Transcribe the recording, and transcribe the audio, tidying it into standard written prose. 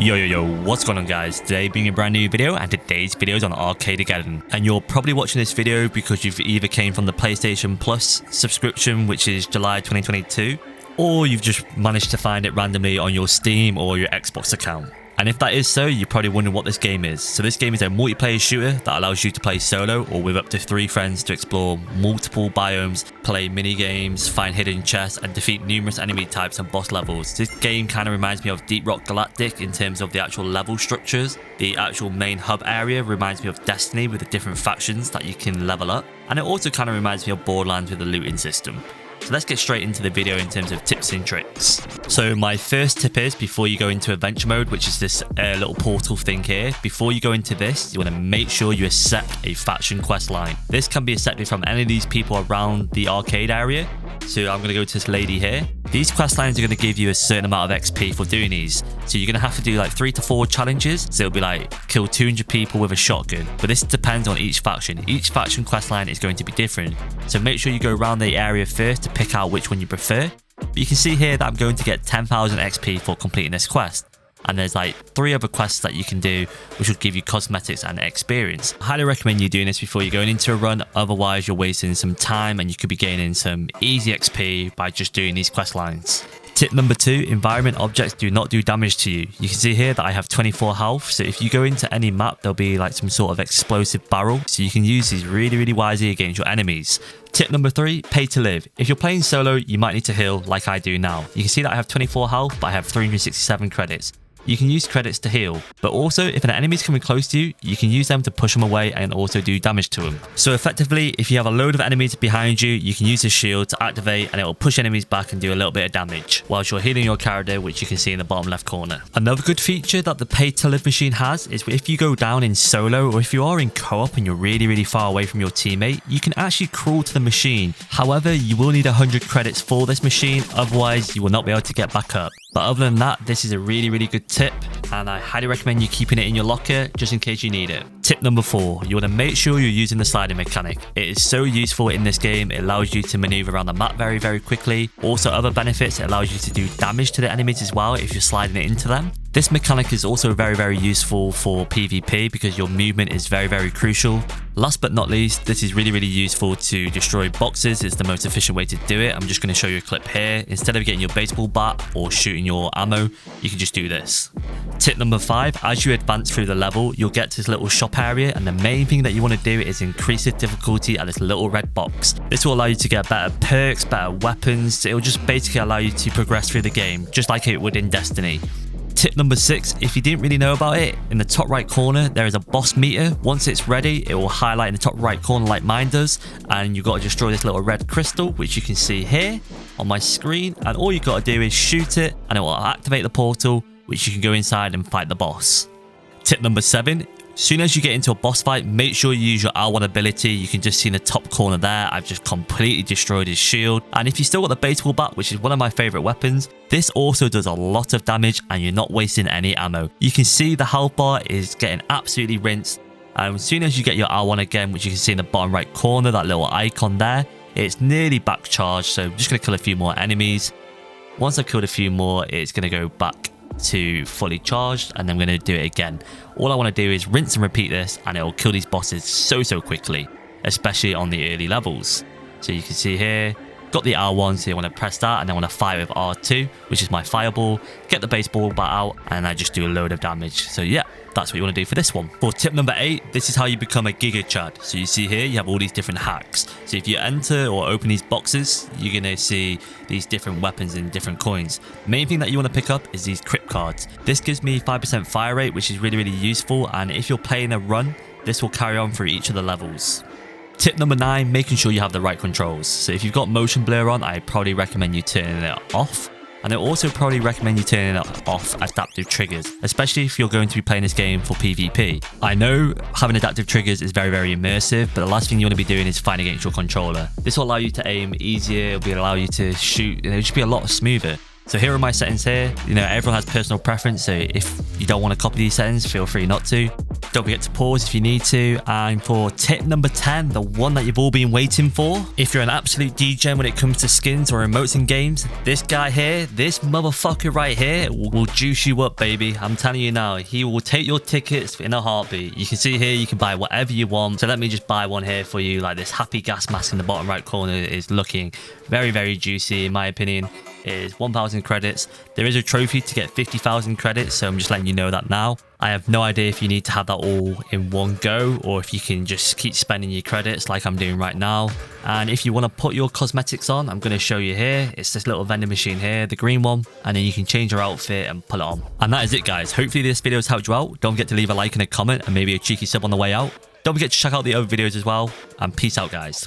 Yo, what's going on guys? Today being a brand new video, and today's video is on Arcadegeddon. And you're probably watching this video because you've either came from the PlayStation Plus subscription, which is July 2022, or you've just managed to find it randomly on your Steam or your Xbox account. And if that is so, you're probably wondering what this game is. So this game is a multiplayer shooter that allows you to play solo or with up to 3 friends to explore multiple biomes, play mini games, find hidden chests, and defeat numerous enemy types and boss levels. This game kind of reminds me of Deep Rock Galactic in terms of the actual level structures. The actual main hub area reminds me of Destiny with the different factions that you can level up. And it also kind of reminds me of Borderlands with the looting system. So let's get straight into the video in terms of tips and tricks. So my first tip is, before you go into adventure mode, which is this little portal thing here, before you go into this, you want to make sure you accept a faction quest line. This can be accepted from any of these people around the arcade area. So I'm going to go to this lady here. These quest lines are going to give you a certain amount of XP for doing these. So you're going to have to do like 3 to 4 challenges. So it'll be like kill 200 people with a shotgun. But this depends on each faction. Each faction quest line is going to be different. So make sure you go around the area first to pick out which one you prefer. But you can see here that I'm going to get 10,000 XP for completing this quest. And there's like 3 other quests that you can do, which will give you cosmetics and experience. I highly recommend you doing this before you're going into a run, otherwise you're wasting some time and you could be gaining some easy XP by just doing these quest lines. Tip number 2, environment objects do not do damage to you. You can see here that I have 24 health, so if you go into any map, there'll be like some sort of explosive barrel, so you can use these really wisely against your enemies. Tip number 3, pay to live. If you're playing solo, you might need to heal like I do now. You can see that I have 24 health, but I have 367 credits. You can use credits to heal, but also if an enemy is coming close to you, you can use them to push them away and also do damage to them. So effectively, if you have a load of enemies behind you, you can use the shield to activate and it will push enemies back and do a little bit of damage whilst you're healing your character, which you can see in the bottom left corner. Another good feature that the pay to live machine has is if you go down in solo or if you are in co-op and you're really far away from your teammate, you can actually crawl to the machine. However, you will need 100 credits for this machine, otherwise you will not be able to get back up. But other than that, this is a really good tip, and I highly recommend you keeping it in your locker just in case you need it. Tip number 4, you want to make sure you're using the sliding mechanic. It is so useful in this game. It allows you to maneuver around the map very quickly. Also, other benefits, it allows you to do damage to the enemies as well if you're sliding it into them. This mechanic is also very useful for PvP because your movement is very crucial. Last but not least, this is really useful to destroy boxes. It's the most efficient way to do it. I'm just going to show you a clip here. Instead of getting your baseball bat or shooting your ammo, you can just do this. Tip number 5, as you advance through the level, you'll get to this little shop area, and the main thing that you want to do is increase the difficulty at this little red box. This will allow you to get better perks, better weapons. It will just basically allow you to progress through the game, just like it would in Destiny. Tip number 6, if you didn't really know about it, in the top right corner there is a boss meter. Once it's ready, it will highlight in the top right corner like mine does, and you've got to destroy this little red crystal, which you can see here on my screen, and all you got to do is shoot it and it will activate the portal, which you can go inside and fight the boss. Tip number 7, as soon as you get into a boss fight, make sure you use your R1 ability. You can just see in the top corner there, I've just completely destroyed his shield. And if you still got the baseball bat, which is one of my favorite weapons, this also does a lot of damage and you're not wasting any ammo. You can see the health bar is getting absolutely rinsed. And as soon as you get your R1 again, which you can see in the bottom right corner, that little icon there, it's nearly back charged. So I'm just going to kill a few more enemies. Once I've killed a few more, it's going to go back to fully charged, and then I'm going to do it again. All I want to do is rinse and repeat this, and it will kill these bosses so quickly, especially on the early levels. So you can see here, got the R1, so you want to press that, and then I want to fire with R2, which is my fireball, get the baseball bat out, and I just do a load of damage. So yeah, that's what you want to do for this one. For tip number 8, this is how you become a Giga Chad. So you see here, you have all these different hacks. So if you enter or open these boxes, you're going to see these different weapons and different coins. The main thing that you want to pick up is these crypt cards. This gives me 5% fire rate, which is really useful, and if you're playing a run, this will carry on through each of the levels. Tip number 9, making sure you have the right controls. So if you've got motion blur on, I probably recommend you turning it off. And I also probably recommend you turning off adaptive triggers, especially if you're going to be playing this game for PvP. I know having adaptive triggers is very immersive, but the last thing you want to be doing is fighting against your controller. This will allow you to aim easier, it will allow you to shoot, and it'll just be a lot smoother. So here are my settings here. You know, everyone has personal preference, so if you don't want to copy these settings, feel free not to. Don't forget to pause if you need to. And for tip number 10, the one that you've all been waiting for, if you're an absolute degen when it comes to skins or emotes in games, this guy here, this motherfucker right here will juice you up, baby. I'm telling you now, he will take your tickets in a heartbeat. You can see here, you can buy whatever you want. So let me just buy one here for you. Like this happy gas mask in the bottom right corner is looking very, very juicy in my opinion. It is 1,000 credits. There is a trophy to get 50,000 credits, so I'm just letting you know that now. I have no idea if you need to have that all in one go or if you can just keep spending your credits like I'm doing right now. And if you want to put your cosmetics on, I'm going to show you here. It's this little vending machine here, the green one, and then you can change your outfit and put it on. And that is it, guys. Hopefully this video has helped you out. Don't forget to leave a like and a comment and maybe a cheeky sub on the way out. Don't forget to check out the other videos as well, and peace out, guys.